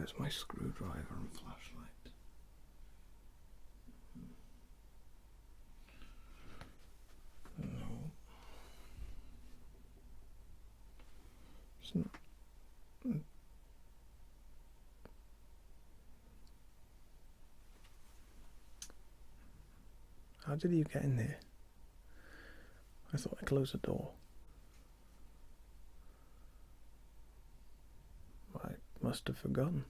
Where's my screwdriver and flashlight? No. It's not. How did you get in here? I thought I closed the door. I must have forgotten.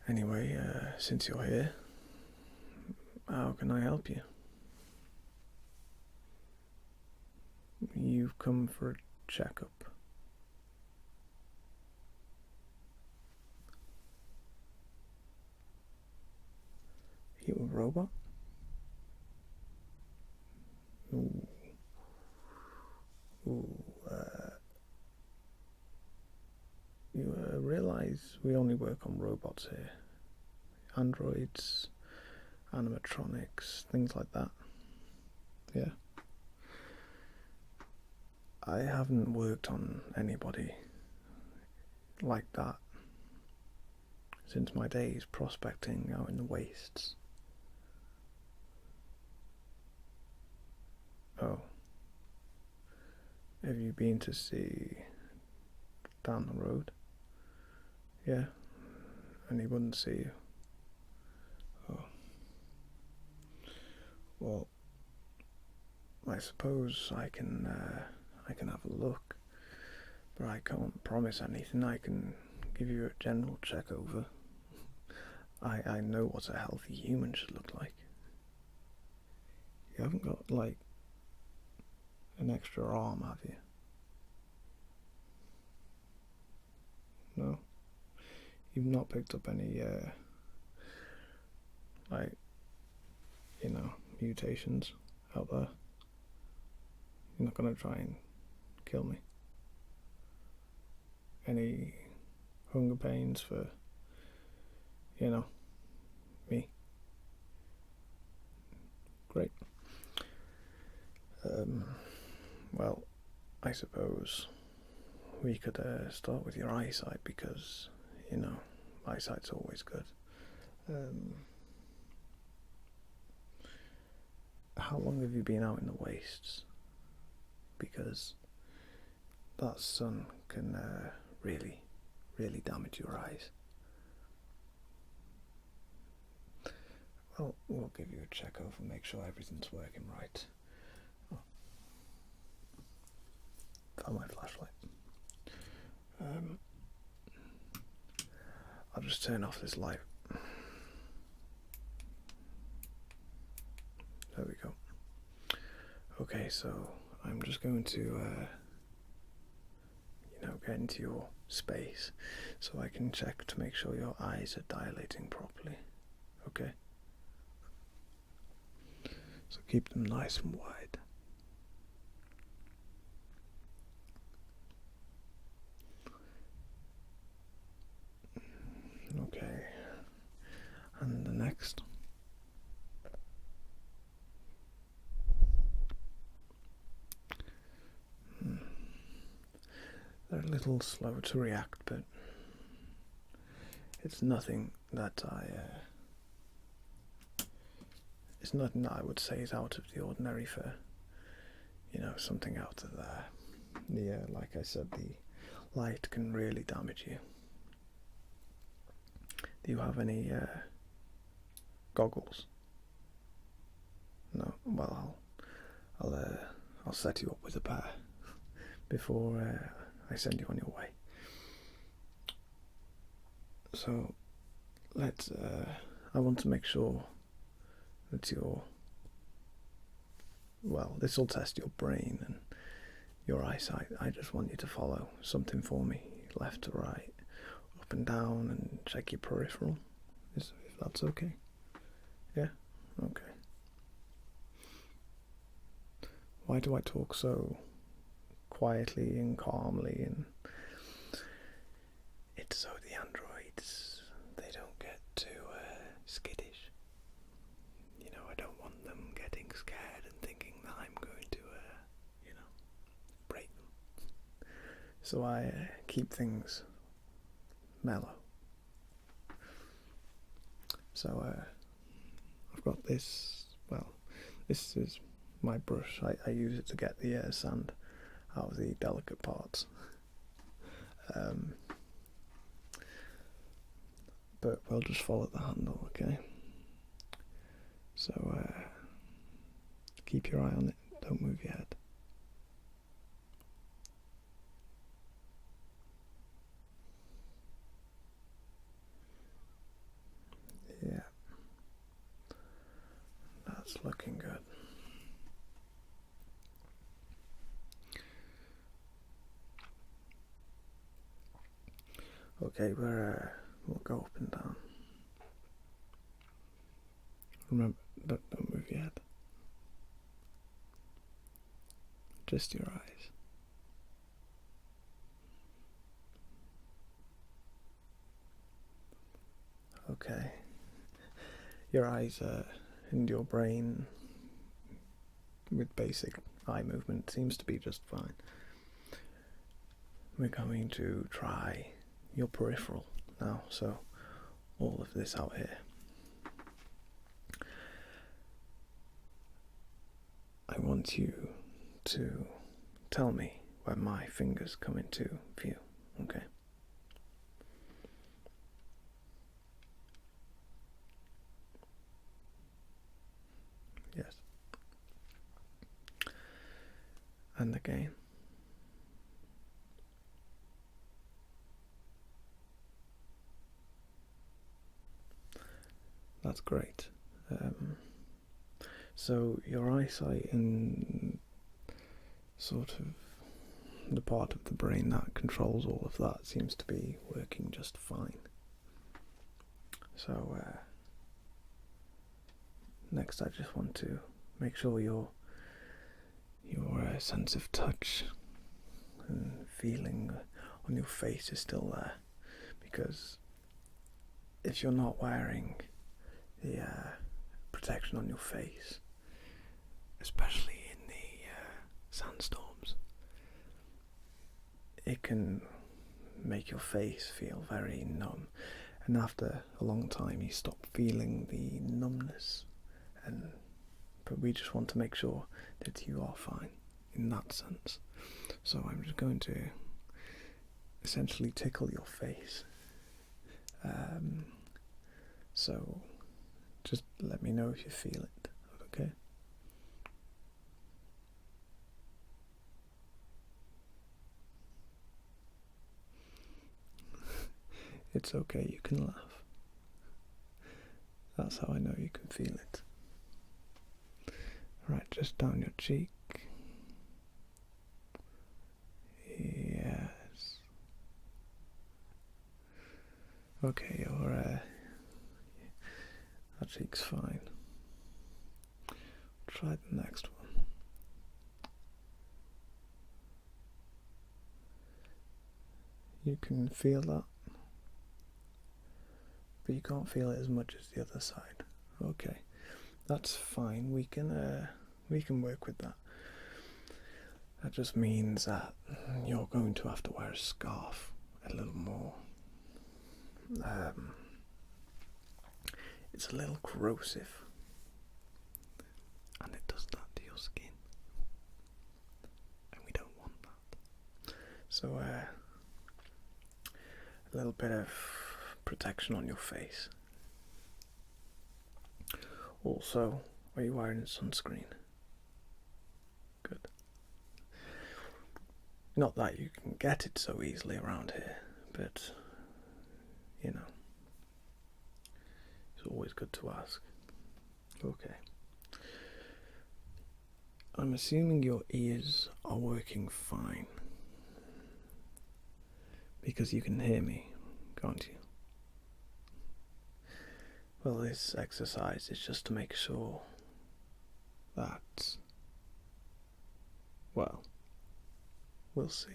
Anyway, since you're here, how can I help you? You've come for a checkup. You a robot? Ooh. You realise we only work on robots here. Androids, animatronics, things like that. Yeah. I haven't worked on anybody like that since my days prospecting out in the wastes. Oh. Have you been to see down the road? Yeah. And he wouldn't see you. Oh. Well, I suppose I can have a look, but I can't promise anything. I can give you a general check over. I know what a healthy human should look like. You haven't got, like, an extra arm, have you? No? You've not picked up any, like, you know, mutations out there? You're not gonna try and kill me? Any hunger pains for, you know, me? Great. Well, I suppose we could start with your eyesight because, you know, eyesight's always good. How long have you been out in the wastes? Because that sun can really damage your eyes. Well, we'll give you a check over, make sure everything's working right. Oh. Found my flashlight. I'll just turn off this light. There we go. Okay, so I'm just going to, get into your space so I can check to make sure your eyes are dilating properly. Okay? So keep them nice and wide. Okay. And the next. They're a little slow to react, but it's nothing that it's nothing that I would say is out of the ordinary for, something out of there. Like I said, the light can really damage you. Do you have any goggles? No. Well, I'll set you up with a pair before I send you on your way. So I want to make sure that this will test your brain and your eyesight. I just want you to follow something for me, left to right, up and down, and check your peripheral, if that's okay. Yeah? Okay. Why do I talk so quietly and calmly? And it's so the androids, they don't get too skittish. I don't want them getting scared and thinking that I'm going to, break them. So I keep things mellow. So I've got this, well, this is my brush. I use it to get the sand out of the delicate parts. But we'll just follow the handle, okay? So keep your eye on it, don't move your head. Yeah, that's looking good. Okay, we'll go up and down. Remember, don't move your head. Just your eyes. Okay. Your eyes and your brain with basic eye movement seems to be just fine. We're going to try your peripheral now, so all of this out here. I want you to tell me when my fingers come into view, okay? Yes. And again. That's great. So your eyesight and sort of the part of the brain that controls all of that seems to be working just fine. So next I just want to make sure your sense of touch and feeling on your face is still there, because if you're not wearing the protection on your face, especially in the sandstorms, it can make your face feel very numb, and after a long time you stop feeling the numbness. But we just want to make sure that you are fine in that sense. So I'm just going to essentially tickle your face. So just let me know if you feel it, okay? It's okay, you can laugh. That's how I know you can feel it. Right, just down your cheek. Yes. Okay, that cheek's fine. Try the next one. You can feel that, but you can't feel it as much as the other side. Okay, that's fine. We can work with that. That just means that you're going to have to wear a scarf a little more. It's a little corrosive, and it does that to your skin, and we don't want that. So a little bit of protection on your face. Also, are you wearing sunscreen? Good. Not that you can get it so easily around here, but you know, it's always good to ask. Okay. I'm assuming your ears are working fine, because you can hear me, can't you? Well, this exercise is just to make sure that, well, we'll see.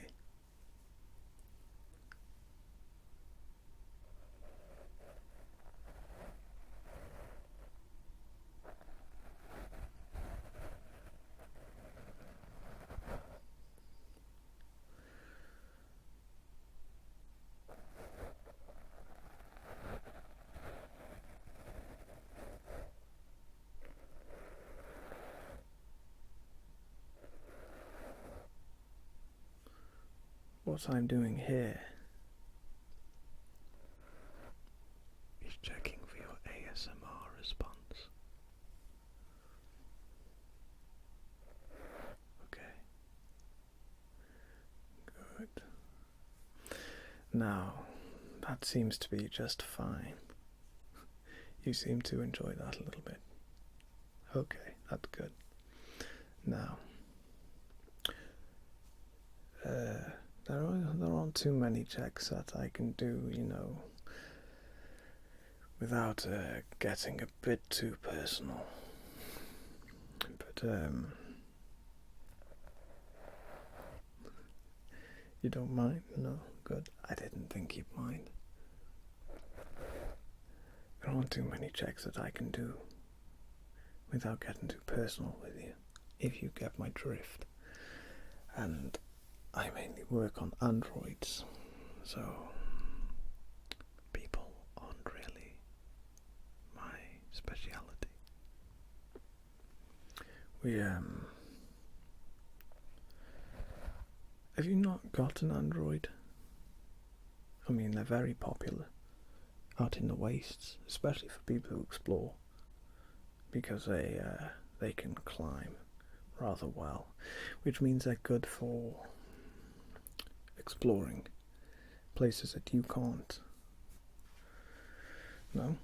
what I'm doing here is checking for your ASMR response. Okay. Good. Now, that seems to be just fine. You seem to enjoy that a little bit. Okay, that's good. Now, there aren't too many checks that I can do, without getting a bit too personal. But you don't mind? No, good. I didn't think you'd mind. There aren't too many checks that I can do without getting too personal with you, if you get my drift. And I mainly work on androids, so people aren't really my speciality. Have you not got an android? I mean, they're very popular out in the wastes, especially for people who explore, because they can climb rather well, which means they're good for exploring places that you can't. No?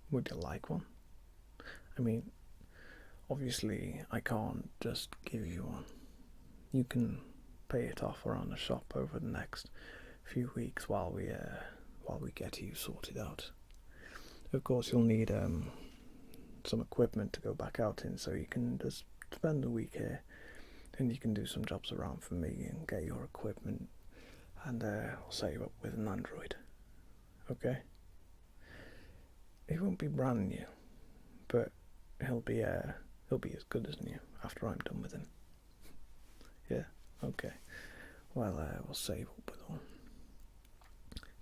Would you like one? I mean, obviously I can't just give you one. You can pay it off around the shop over the next few weeks while we get you sorted out. Of course, you'll need some equipment to go back out in, so you can just spend a week here, and you can do some jobs around for me and get your equipment, and I'll set you up with an android. Okay? He won't be brand new, but he'll be as good as new after I'm done with him. Yeah. Okay. Well, we'll save up with one.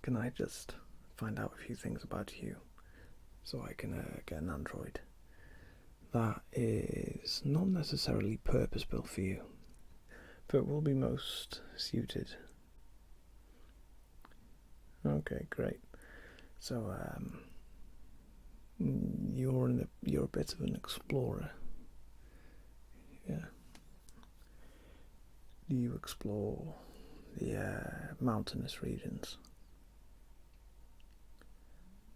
Can I just find out a few things about you so I can get an android that is not necessarily purpose-built for you, but will be most suited? Okay, great. So, you're a bit of an explorer. Yeah. Do you explore the mountainous regions?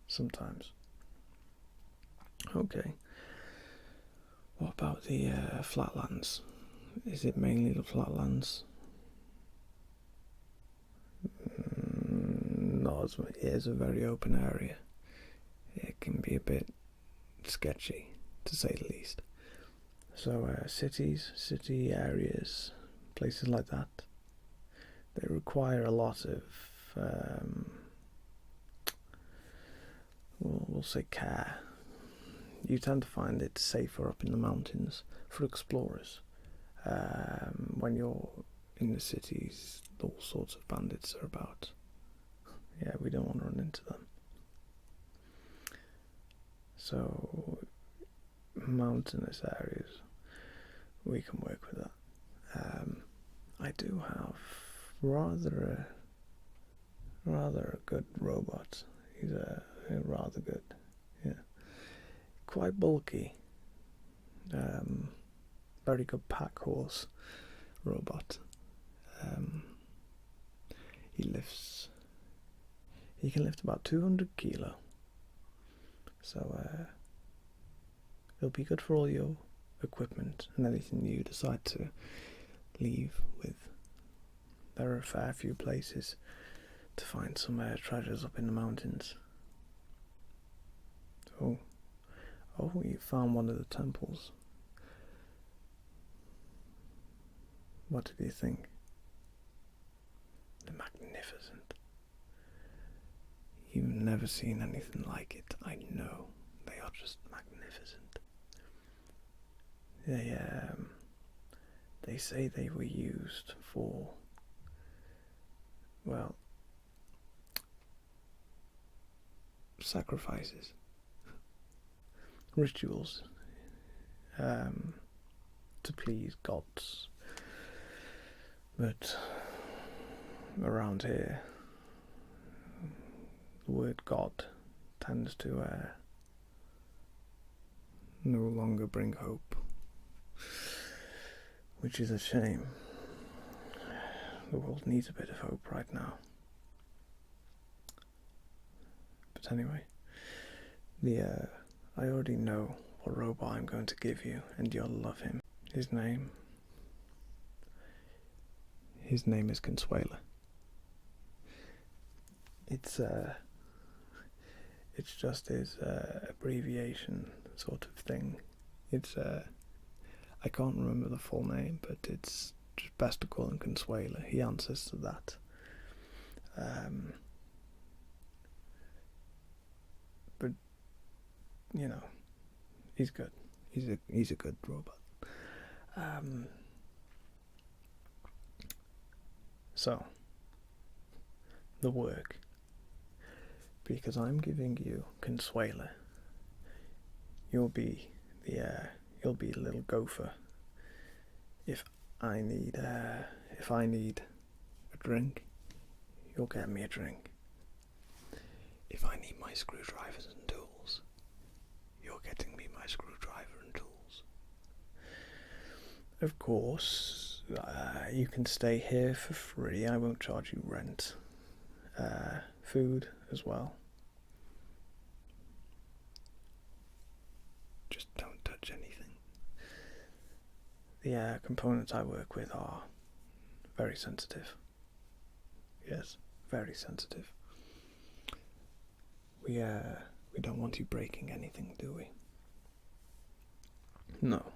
Sometimes. Okay. What about the flatlands? Is it mainly the flatlands? Not as much. It is a very open area. It can be a bit sketchy, to say the least. So city areas, places like that, they require a lot of, we'll say, care. You tend to find it safer up in the mountains for explorers. When you're in the cities, all sorts of bandits are about. Yeah, we don't want to run into them. So, mountainous areas, we can work with that. I do have rather a good robot. He's rather good. Yeah, quite bulky. Very good pack horse robot. He can lift about 200 kilo. So it'll be good for all your equipment and anything you decide to leave with. There are a fair few places to find some treasures up in the mountains. Oh, you found one of the temples. What did you think? They're magnificent. You've never seen anything like it. I know. They are just magnificent. They say they were used for, well, sacrifices, rituals, to please gods But around here, the word God tends to no longer bring hope, which is a shame. The world needs a bit of hope right now. But anyway, I already know what robot I'm going to give you, and you'll love him. His name is Consuela. It's just his abbreviation sort of thing. It's I can't remember the full name, but it's just best to call him Consuela. He answers to that. But you know, he's good. He's a good robot. So the work, because I'm giving you Consuela. You'll be the little gopher. If I need a drink, you'll get me a drink. If I need my screwdrivers and tools, you're getting me my screwdriver and tools. Of course, you can stay here for free. I won't charge you rent. Food as well. Just don't touch anything. The components I work with are very sensitive. Yes, very sensitive. We don't want you breaking anything, do we? No.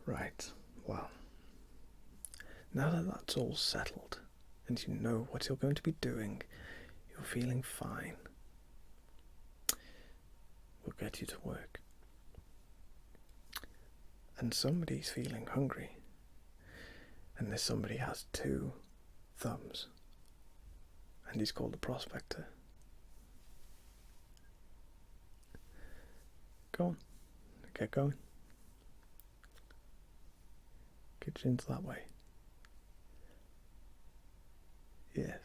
Right. Well, now that that's all settled, and you know what you're going to be doing, you're feeling fine. We'll get you to work. And somebody's feeling hungry. And this somebody has 2 thumbs. And he's called the Prospector. Go on. Get going. Kitchen's that way. Yes.